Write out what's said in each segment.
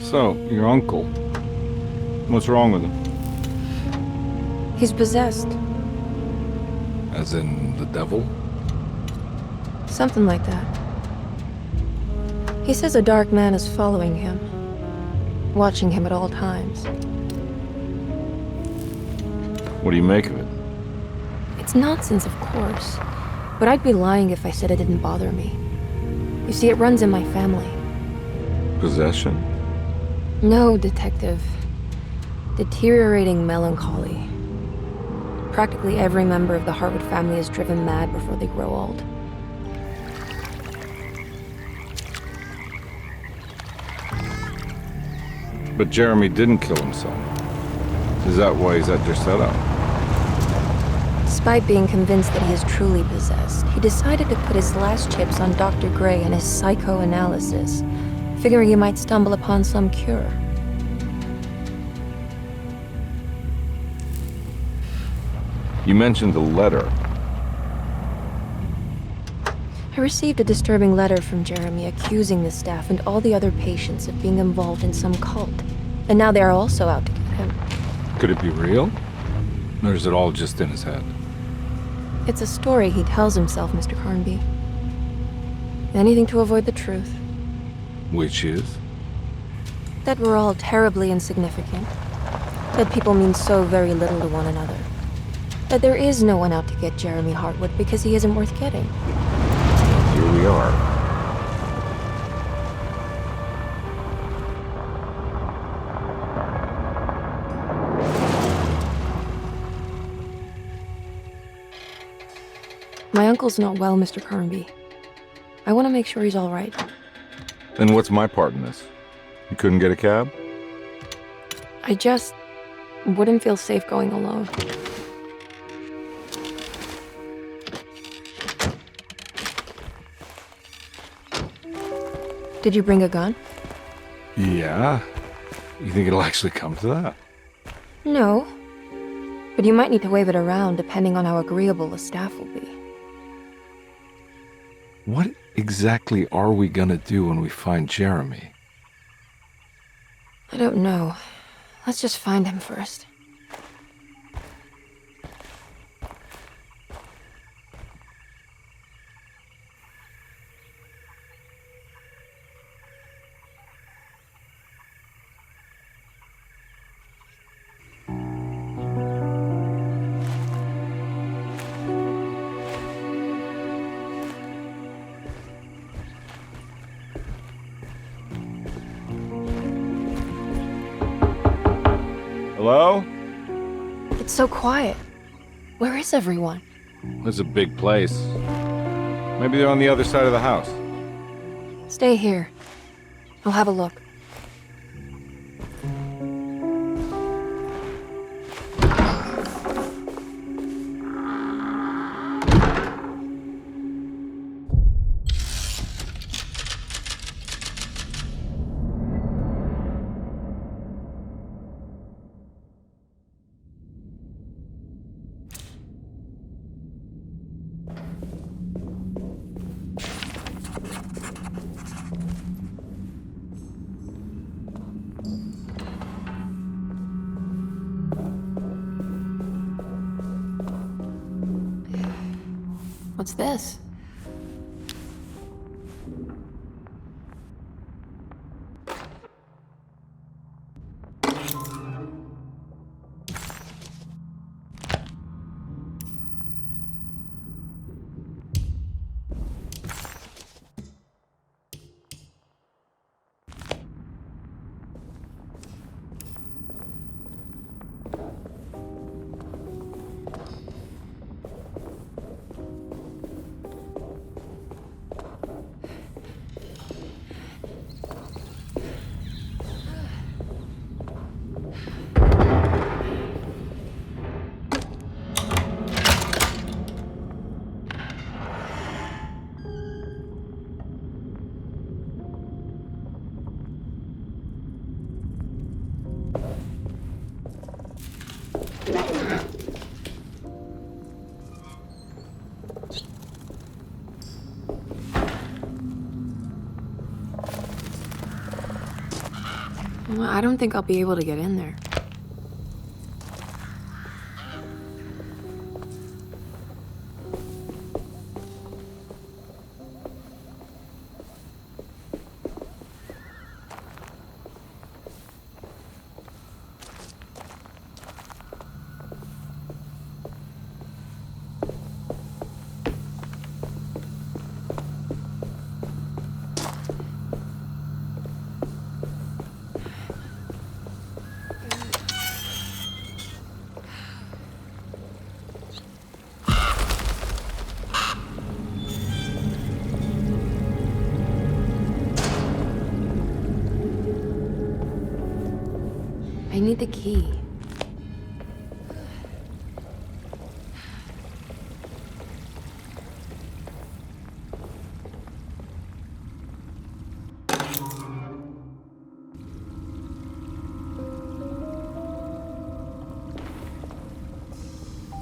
So, your uncle. What's wrong with him? He's possessed. As in the devil? Something like that. He says a dark man is following him, watching him at all times. What do you make of it? It's nonsense, of course, but I'd be lying if I said it didn't bother me. You see, it runs in my family. Possession? No, Detective. Deteriorating melancholy. Practically every member of the Harwood family is driven mad before they grow old. But Jeremy didn't kill himself. Is that why he's at your setup? Despite being convinced that he is truly possessed, he decided to put his last chips on Dr. Gray and his psychoanalysis, figuring he might stumble upon some cure. You mentioned the letter. I received a disturbing letter from Jeremy accusing the staff and all the other patients of being involved in some cult. And now they are also out to get him. Could it be real? Or is it all just in his head? It's a story he tells himself, Mr. Carnby. Anything to avoid the truth. Which is? That we're all terribly insignificant. That people mean so very little to one another. That there is no one out to get Jeremy Harwood because he isn't worth getting. Here we are. My uncle's not well, Mr. Carnby. I want to make sure he's all right. Then what's my part in this? You couldn't get a cab? I just wouldn't feel safe going alone. Did you bring a gun? Yeah. You think it'll actually come to that? No. But you might need to wave it around depending on how agreeable the staff will be. What exactly are we gonna do when we find Jeremy? I don't know. Let's just find him first. Hello? It's so quiet. Where is everyone? This is a big place. Maybe they're on the other side of the house. Stay here. I'll have a look. What's this? I don't think I'll be able to get in there. I need the key.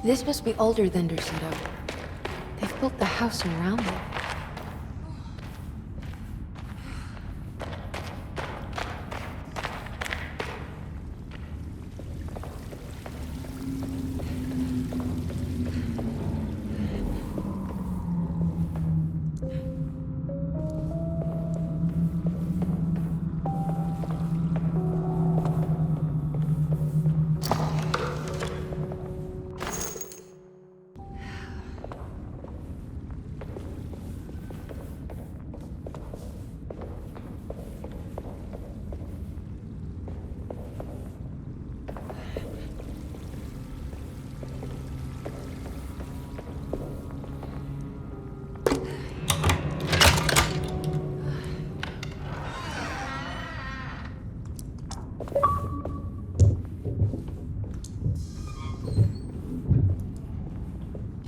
This must be older than their setup. They've built the house around it.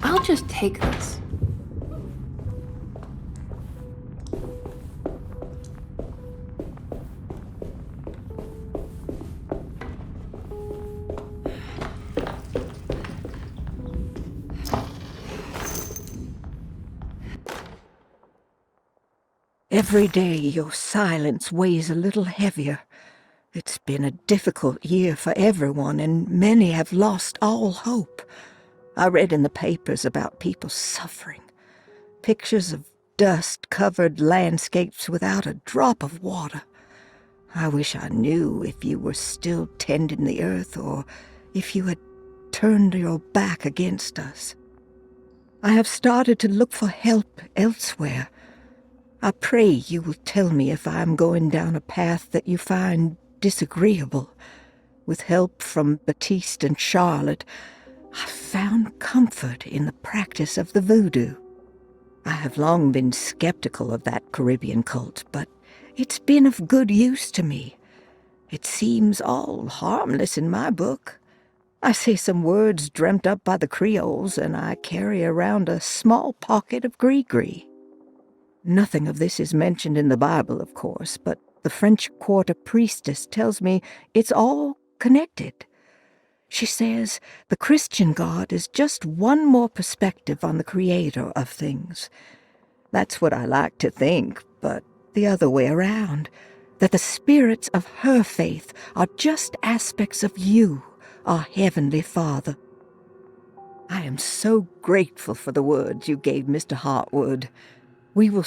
I'll just take this. Every day your silence weighs a little heavier. It's been a difficult year for everyone, and many have lost all hope. I read in the papers about people suffering. Pictures of dust-covered landscapes without a drop of water. I wish I knew if you were still tending the earth or if you had turned your back against us. I have started to look for help elsewhere. I pray you will tell me if I am going down a path that you find disagreeable. With help from Baptiste and Charlotte, I found comfort in the practice of the voodoo. I have long been skeptical of that Caribbean cult, but it's been of good use to me. It seems all harmless in my book. I say some words dreamt up by the Creoles, and I carry around a small pocket of gree-gree. Nothing of this is mentioned in the Bible, of course, but the French Quarter priestess tells me it's all connected. She says the Christian God is just one more perspective on the creator of things. That's what I like to think, but the other way around, that the spirits of her faith are just aspects of you, our Heavenly Father. I am so grateful for the words you gave Mr. Hartwood. We will...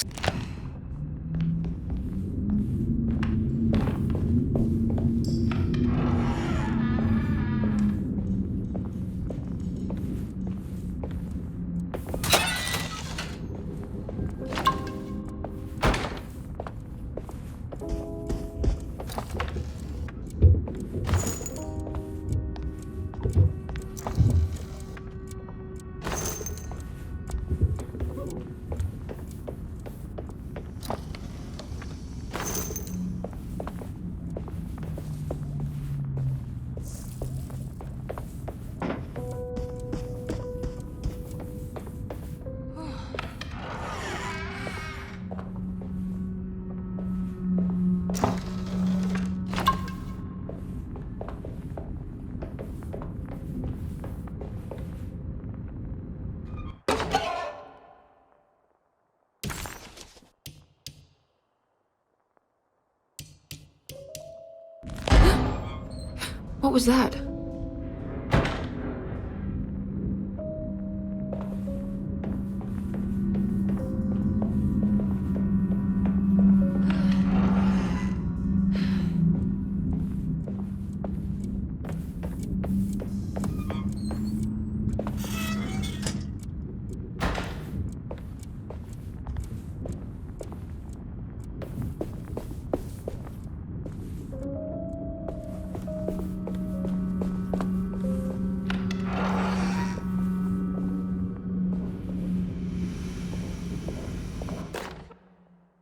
What was that?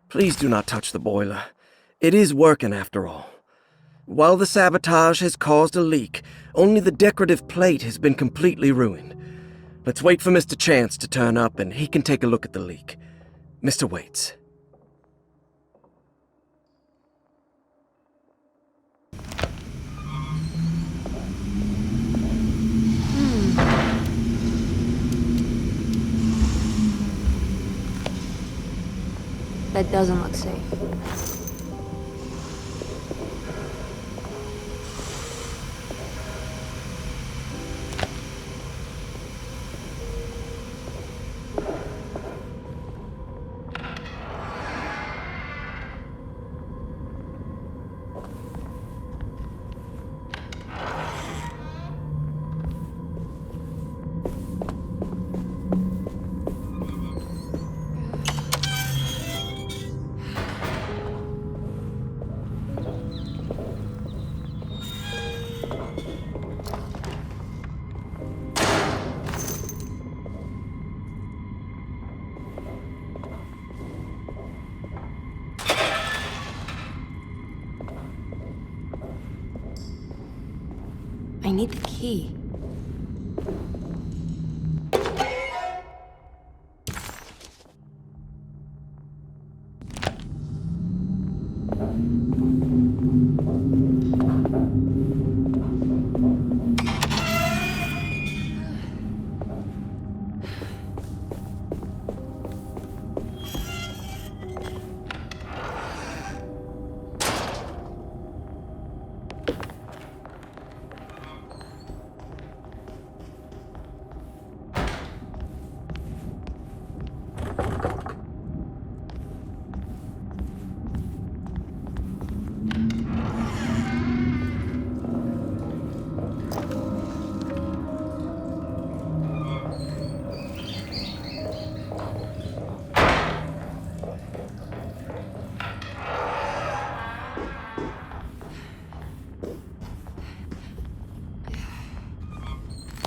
Please do not touch the boiler. It is working after all. While the sabotage has caused a leak, only the decorative plate has been completely ruined. Let's wait for Mr. Chance to turn up and he can take a look at the leak. Mr. Waits. That doesn't look safe. I need the key.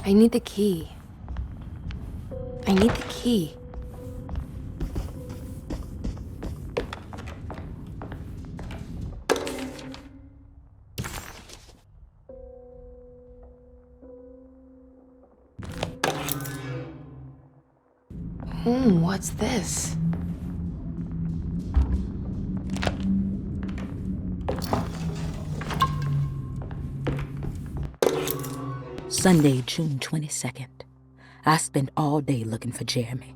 I need the key. I need the key. What's this? Sunday, June 22nd. I spent all day looking for Jeremy.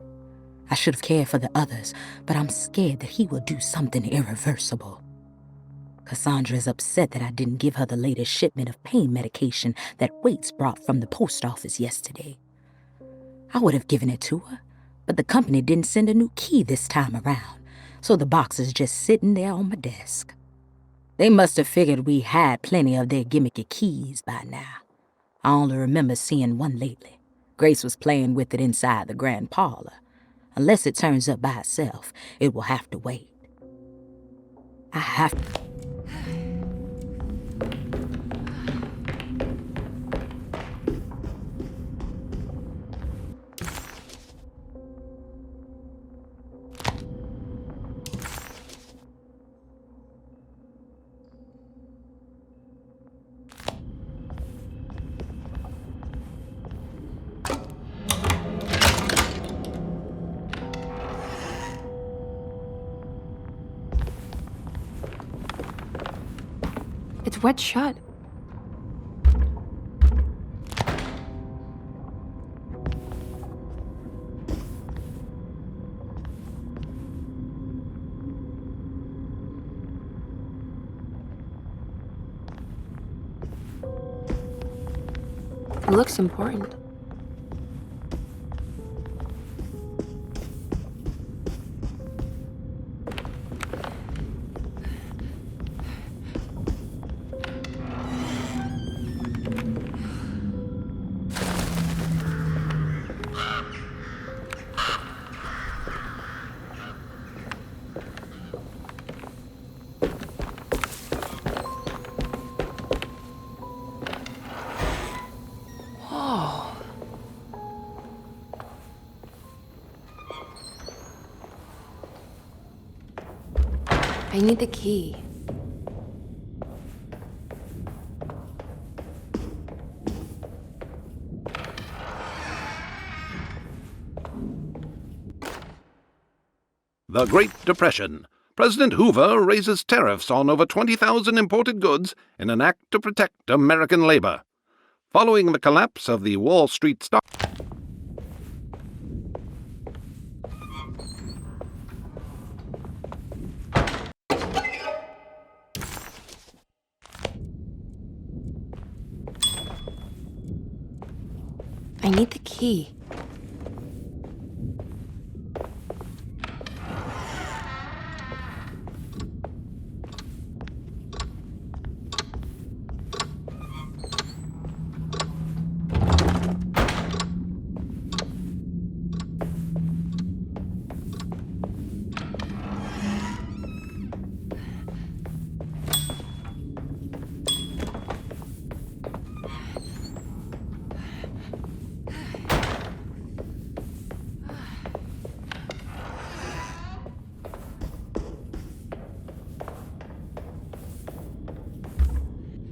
I should have cared for the others, but I'm scared that he will do something irreversible. Cassandra is upset that I didn't give her the latest shipment of pain medication that Waits brought from the post office yesterday. I would have given it to her, but the company didn't send a new key this time around, so the box is just sitting there on my desk. They must have figured we had plenty of their gimmicky keys by now. I only remember seeing one lately. Grace was playing with it inside the grand parlor. Unless it turns up by itself, it will have to wait. I have to... It's wet shut. It looks important. I need the key. The Great Depression. President Hoover raises tariffs on over 20,000 imported goods in an act to protect American labor. Following the collapse of the Wall Street stock... I need the key.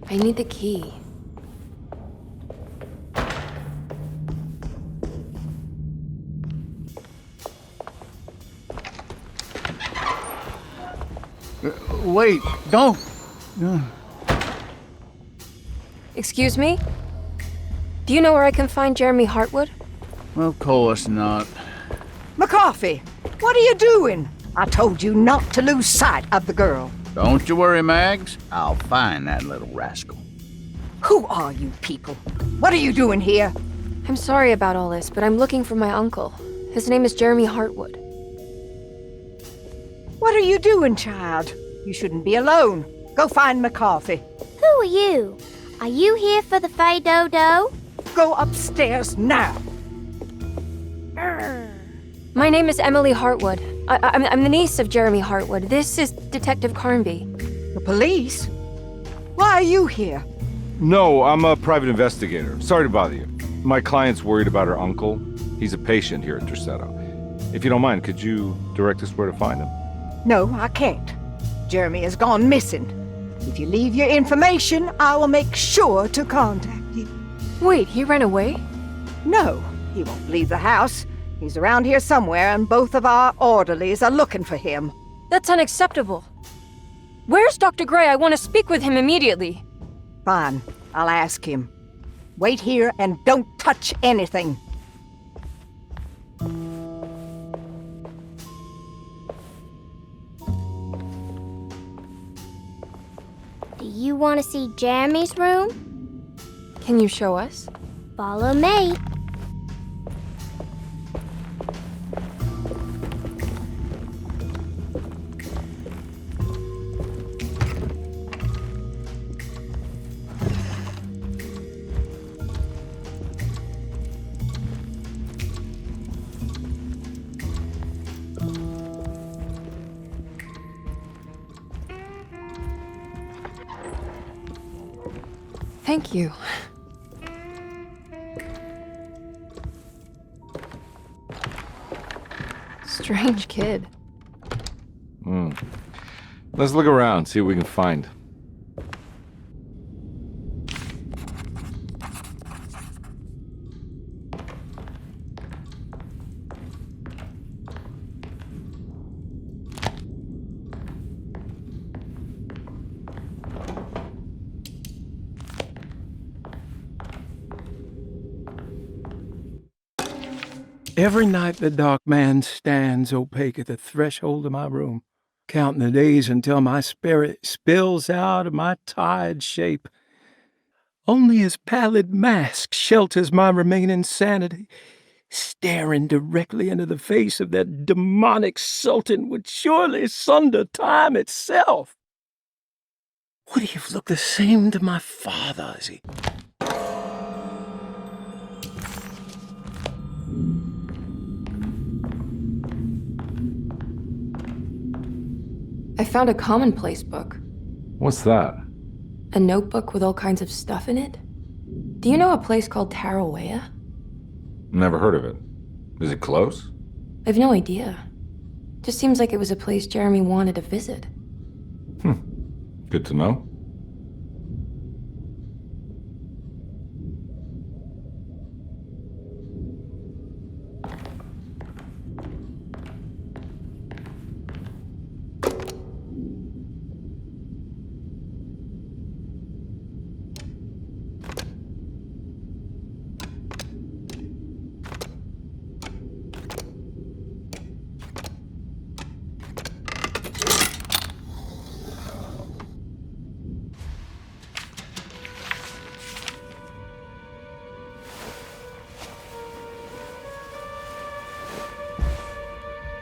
I need the key. Wait, don't! Excuse me? Do you know where I can find Jeremy Hartwood? Of course not. McCarthy, what are you doing? I told you not to lose sight of the girl. Don't you worry, Mags. I'll find that little rascal. Who are you people? What are you doing here? I'm sorry about all this, but I'm looking for my uncle. His name is Jeremy Hartwood. What are you doing, child? You shouldn't be alone. Go find McCarthy. Who are you? Are you here for the Fay Dodo? Go upstairs now. My name is Emily Hartwood. I'm the niece of Jeremy Hartwood. This is Detective Carnby. The police? Why are you here? No, I'm a private investigator. Sorry to bother you. My client's worried about her uncle. He's a patient here at Tercetto. If you don't mind, could you direct us where to find him? No, I can't. Jeremy has gone missing. If you leave your information, I will make sure to contact you. Wait, he ran away? No, he won't leave the house. He's around here somewhere, and both of our orderlies are looking for him. That's unacceptable. Where's Dr. Gray? I want to speak with him immediately. Fine, I'll ask him. Wait here and don't touch anything. Do you want to see Jeremy's room? Can you show us? Follow me. Thank you. Strange kid. Let's look around, see what we can find. Every night the dark man stands opaque at the threshold of my room, counting the days until my spirit spills out of my tired shape. Only his pallid mask shelters my remaining sanity. Staring directly into the face of that demonic sultan would surely sunder time itself. Would he have looked the same to my father as he... I found a commonplace book. What's that? A notebook with all kinds of stuff in it. Do you know a place called Tarawea? Never heard of it. Is it close? I've no idea. Just seems like it was a place Jeremy wanted to visit. Good to know.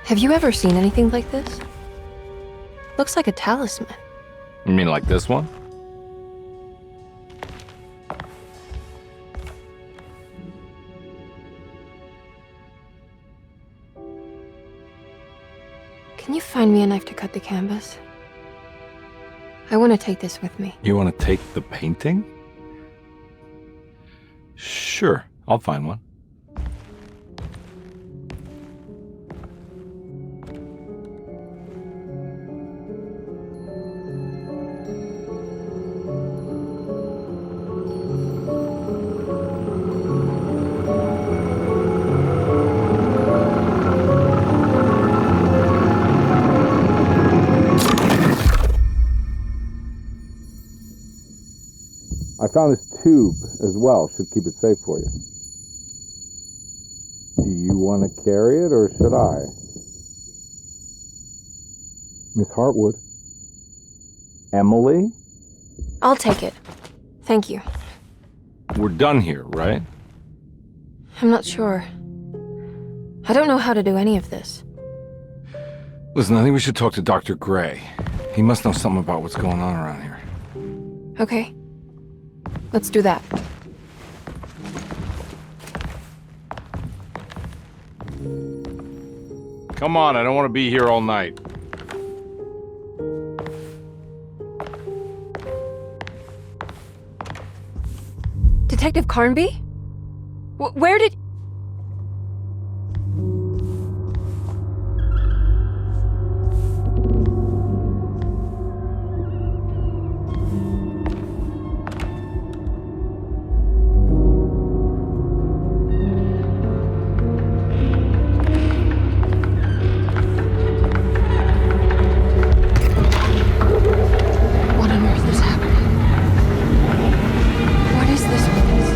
Have you ever seen anything like this? Looks like a talisman. You mean like this one? Can you find me a knife to cut the canvas? I want to take this with me. You want to take the painting? Sure, I'll find one. I found this tube as well. Should keep it safe for you. Do you want to carry it or should I? Miss Hartwood? Emily? I'll take it. Thank you. We're done here, right? I'm not sure. I don't know how to do any of this. Listen, I think we should talk to Dr. Gray. He must know something about what's going on around here. Okay. Let's do that. Come on, I don't want to be here all night. Detective Carnby? Where did... What on earth is happening? What is this place?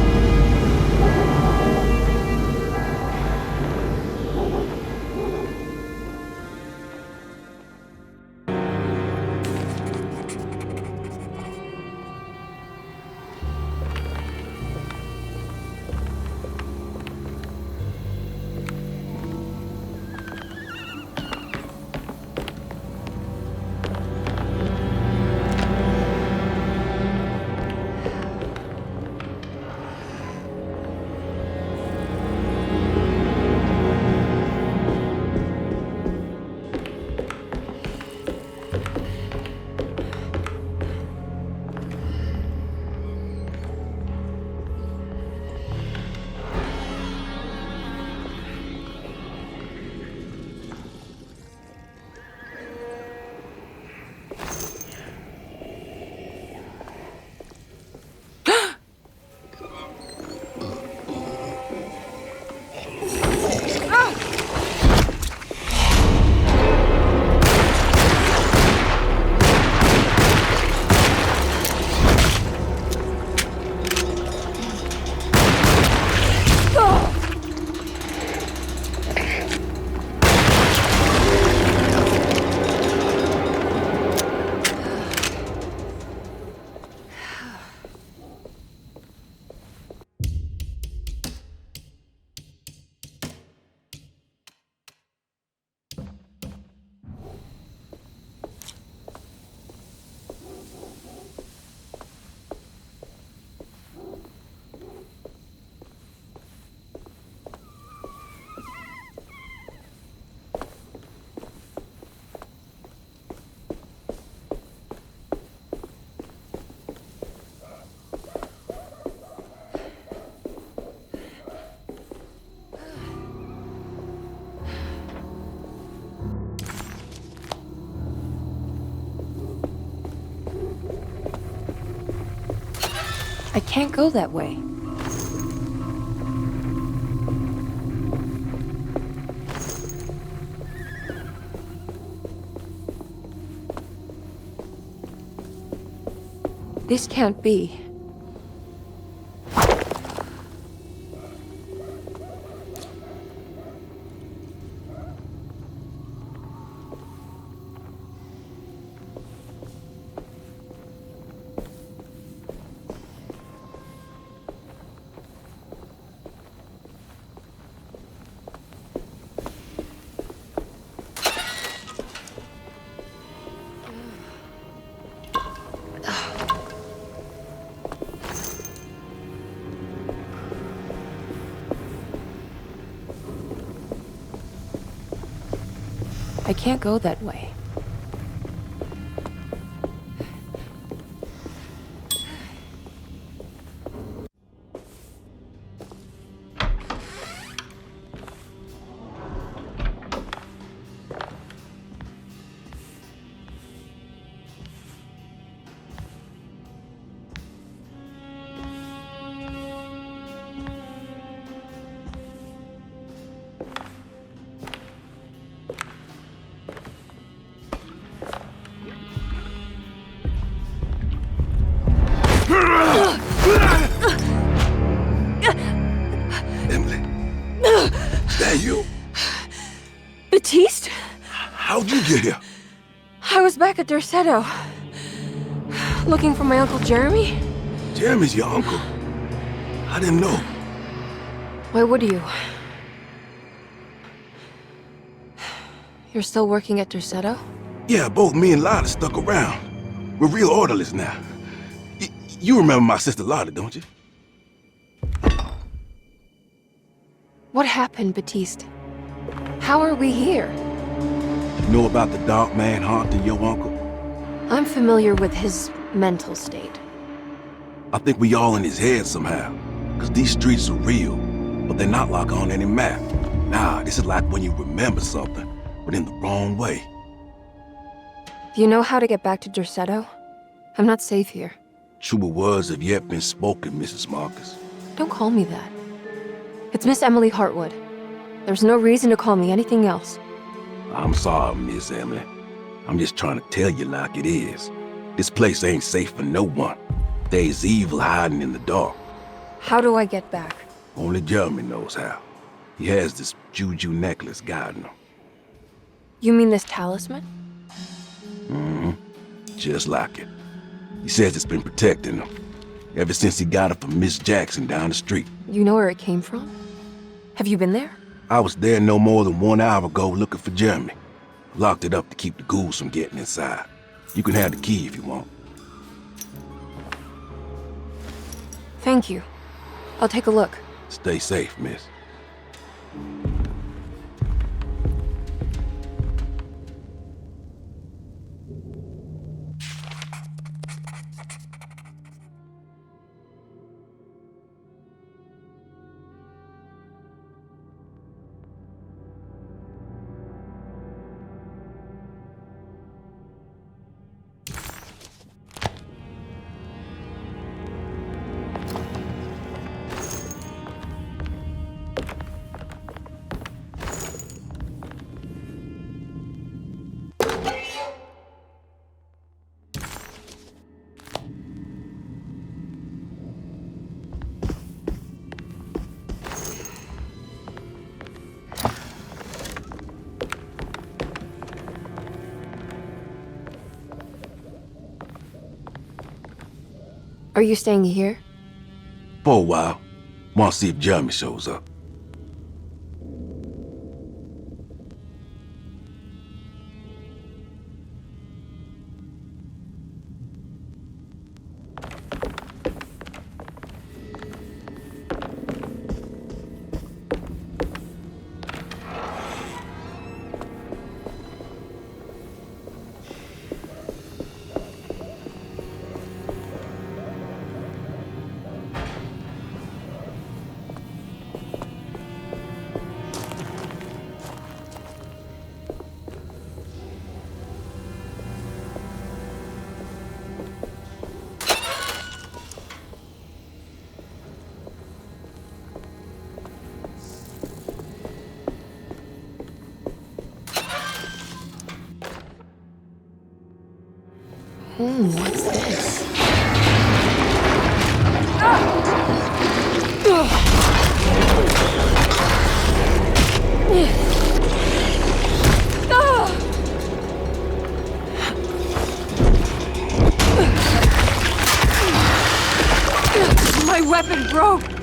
can't go that way. This can't be. I can't go that way. Emily, is that you? Baptiste? How'd you get here? I was back at Derceto. Looking for my Uncle Jeremy? Jeremy's your uncle. I didn't know. Why would you? You're still working at Derceto? Yeah, both me and Lotta stuck around. We're real orderlies now. You remember my sister Lotta, don't you? What happened, Baptiste? How are we here? You know about the dark man haunting your uncle? I'm familiar with his mental state. I think we all in his head somehow. Cause these streets are real, but they're not like on any map. Nah, this is like when you remember something, but in the wrong way. Do you know how to get back to Derceto? I'm not safe here. Truer words have yet been spoken, Mrs. Marcus. Don't call me that. It's Miss Emily Hartwood. There's no reason to call me anything else. I'm sorry, Miss Emily. I'm just trying to tell you like it is. This place ain't safe for no one. There's evil hiding in the dark. How do I get back? Only Jeremy knows how. He has this juju necklace guiding him. You mean this talisman? Mm-hmm. Just like it. He says it's been protecting him ever since he got it from Miss Jackson down the street. You know where it came from? Have you been there? I was there no more than 1 hour ago looking for Jeremy. Locked it up to keep the ghouls from getting inside. You can have the key if you want. Thank you. I'll take a look. Stay safe, miss. Are you staying here? For a while. Want to see if Jeremy shows up. What's this? My weapon broke!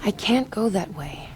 I can't go that way.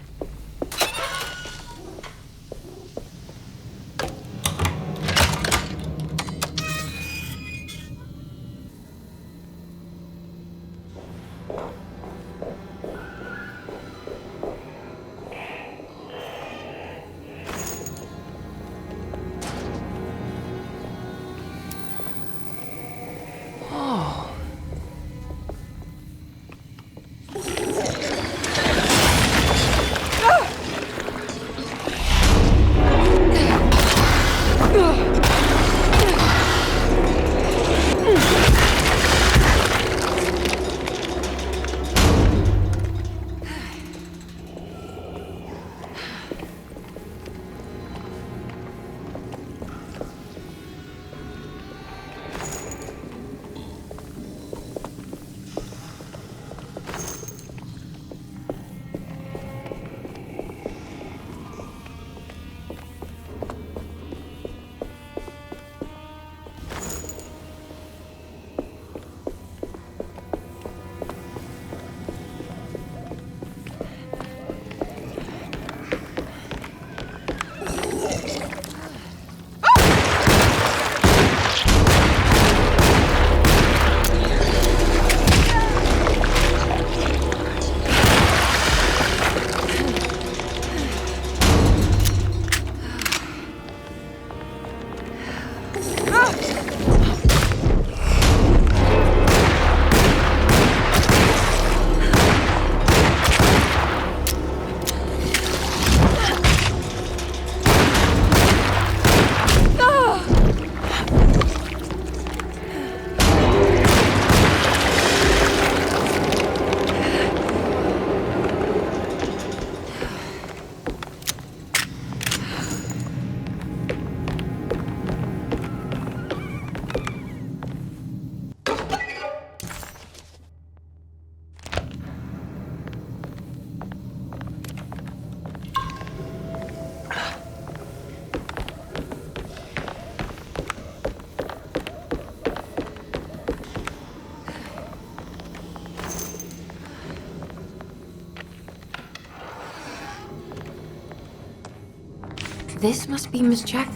This must be Miss Jack.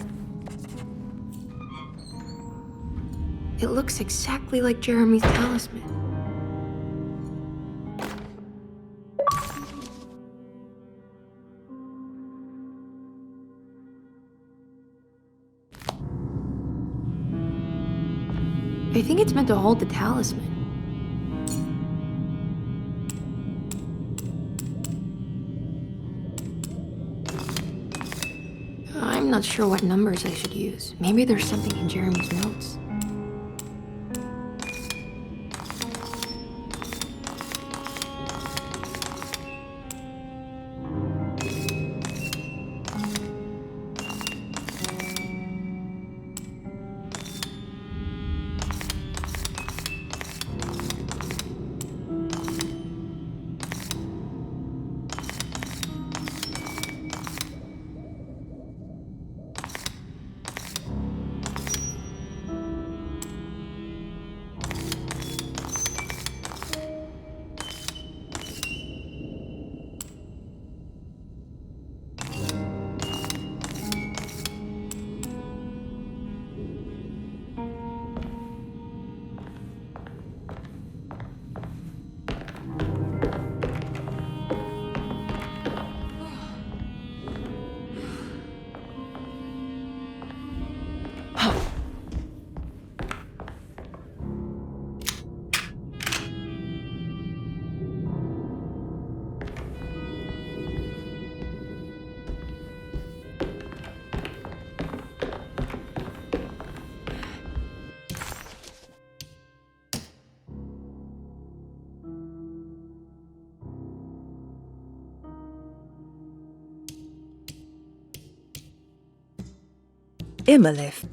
It looks exactly like Jeremy's talisman. I think it's meant to hold the talisman. I'm not sure what numbers I should use. Maybe there's something in Jeremy's notes. Imalef.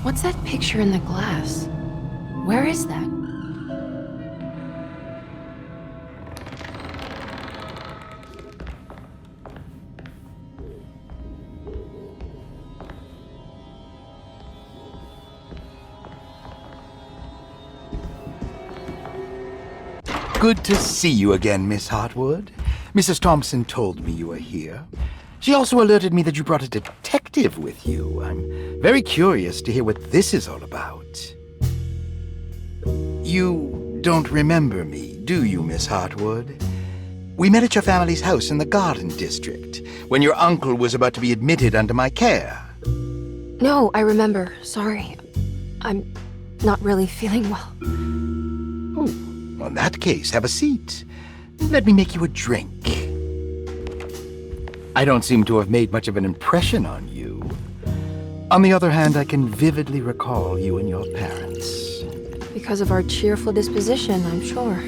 What's that picture in the glass? Where is that? Good to see you again, Miss Hartwood. Mrs. Thompson told me you were here. She also alerted me that you brought a detective with you. I'm very curious to hear what this is all about. You don't remember me, do you, Miss Hartwood? We met at your family's house in the Garden District, when your uncle was about to be admitted under my care. No, I remember. Sorry. I'm not really feeling well. Oh, well, in that case, have a seat. Let me make you a drink. I don't seem to have made much of an impression on you. On the other hand, I can vividly recall you and your parents. Because of our cheerful disposition, I'm sure.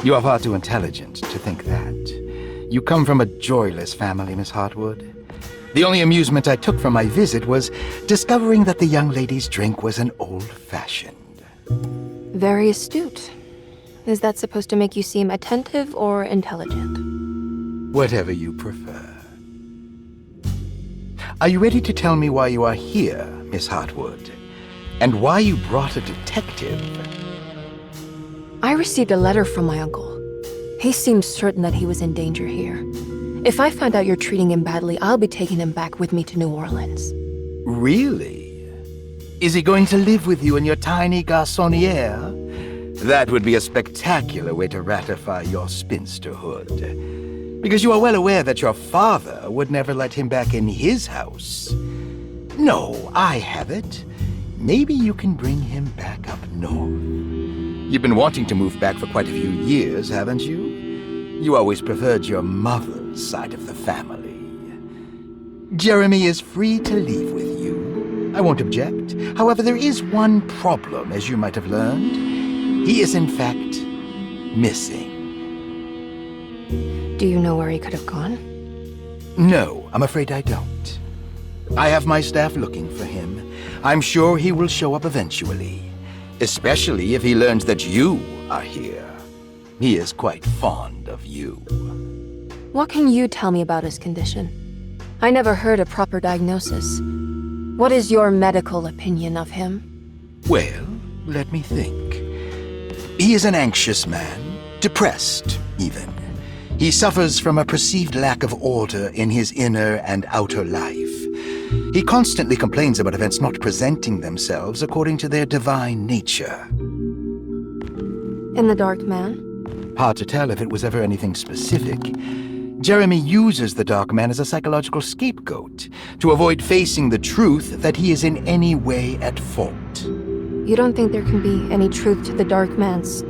You are far too intelligent to think that. You come from a joyless family, Miss Hartwood. The only amusement I took from my visit was discovering that the young lady's drink was an old-fashioned. Very astute. Is that supposed to make you seem attentive or intelligent? Whatever you prefer. Are you ready to tell me why you are here, Miss Hartwood? And why you brought a detective? I received a letter from my uncle. He seems certain that he was in danger here. If I find out you're treating him badly, I'll be taking him back with me to New Orleans. Really? Is he going to live with you in your tiny garçonniere? That would be a spectacular way to ratify your spinsterhood. Because you are well aware that your father would never let him back in his house. No, I have it. Maybe you can bring him back up north. You've been wanting to move back for quite a few years, haven't you? You always preferred your mother's side of the family. Jeremy is free to leave with you. I won't object. However, there is one problem, as you might have learned. He is, in fact, missing. Do you know where he could have gone? No, I'm afraid I don't. I have my staff looking for him. I'm sure he will show up eventually, especially if he learns that you are here. He is quite fond of you. What can you tell me about his condition? I never heard a proper diagnosis. What is your medical opinion of him? Well, let me think. He is an anxious man, depressed, even. He suffers from a perceived lack of order in his inner and outer life. He constantly complains about events not presenting themselves according to their divine nature. And the Dark Man? Hard to tell if it was ever anything specific. Jeremy uses the Dark Man as a psychological scapegoat to avoid facing the truth that he is in any way at fault. You don't think there can be any truth to the Dark Man's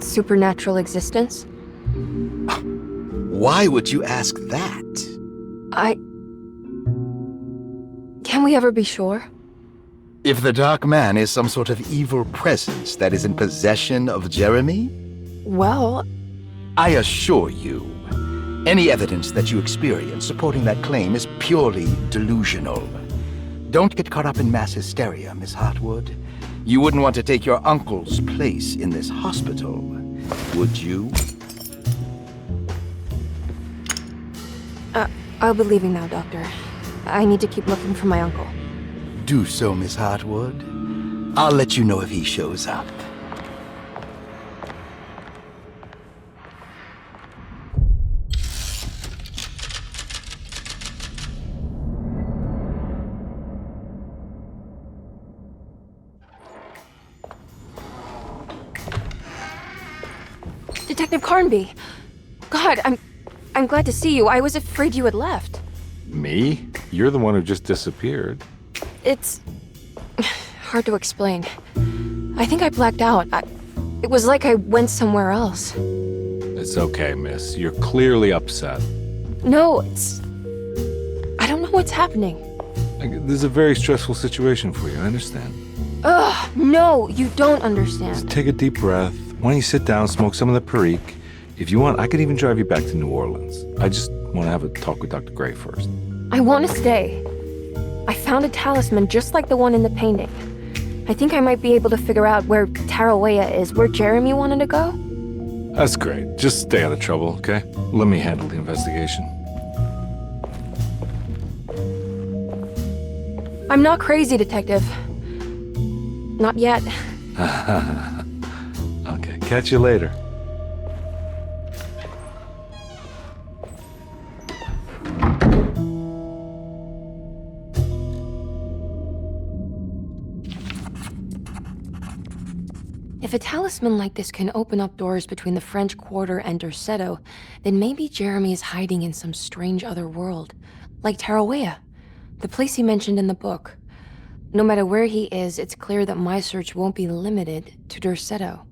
supernatural existence? Why would you ask that? Can we ever be sure? If the Dark Man is some sort of evil presence that is in possession of Jeremy? Well, I assure you, any evidence that you experience supporting that claim is purely delusional. Don't get caught up in mass hysteria, Miss Hartwood. You wouldn't want to take your uncle's place in this hospital, would you? I'll be leaving now, Doctor. I need to keep looking for my uncle. Do so, Miss Hartwood. I'll let you know if he shows up. Detective Carnby! God, I'm glad to see you. I was afraid you had left. Me? You're the one who just disappeared. It's hard to explain. I think I blacked out. It was like I went somewhere else. It's okay, miss. You're clearly upset. No, I don't know what's happening. This is a very stressful situation for you, I understand. Ugh, no, you don't understand. Just take a deep breath. Why don't you sit down, smoke some of the Perique? If you want, I could even drive you back to New Orleans. I just want to have a talk with Dr. Gray first. I want to stay. I found a talisman just like the one in the painting. I think I might be able to figure out where Tarawea is, where Jeremy wanted to go. That's great. Just stay out of trouble, okay? Let me handle the investigation. I'm not crazy, Detective. Not yet. Okay, catch you later. If a talisman like this can open up doors between the French Quarter and Derceto, then maybe Jeremy is hiding in some strange other world, like Tarawea, the place he mentioned in the book. No matter where he is, it's clear that my search won't be limited to Derceto.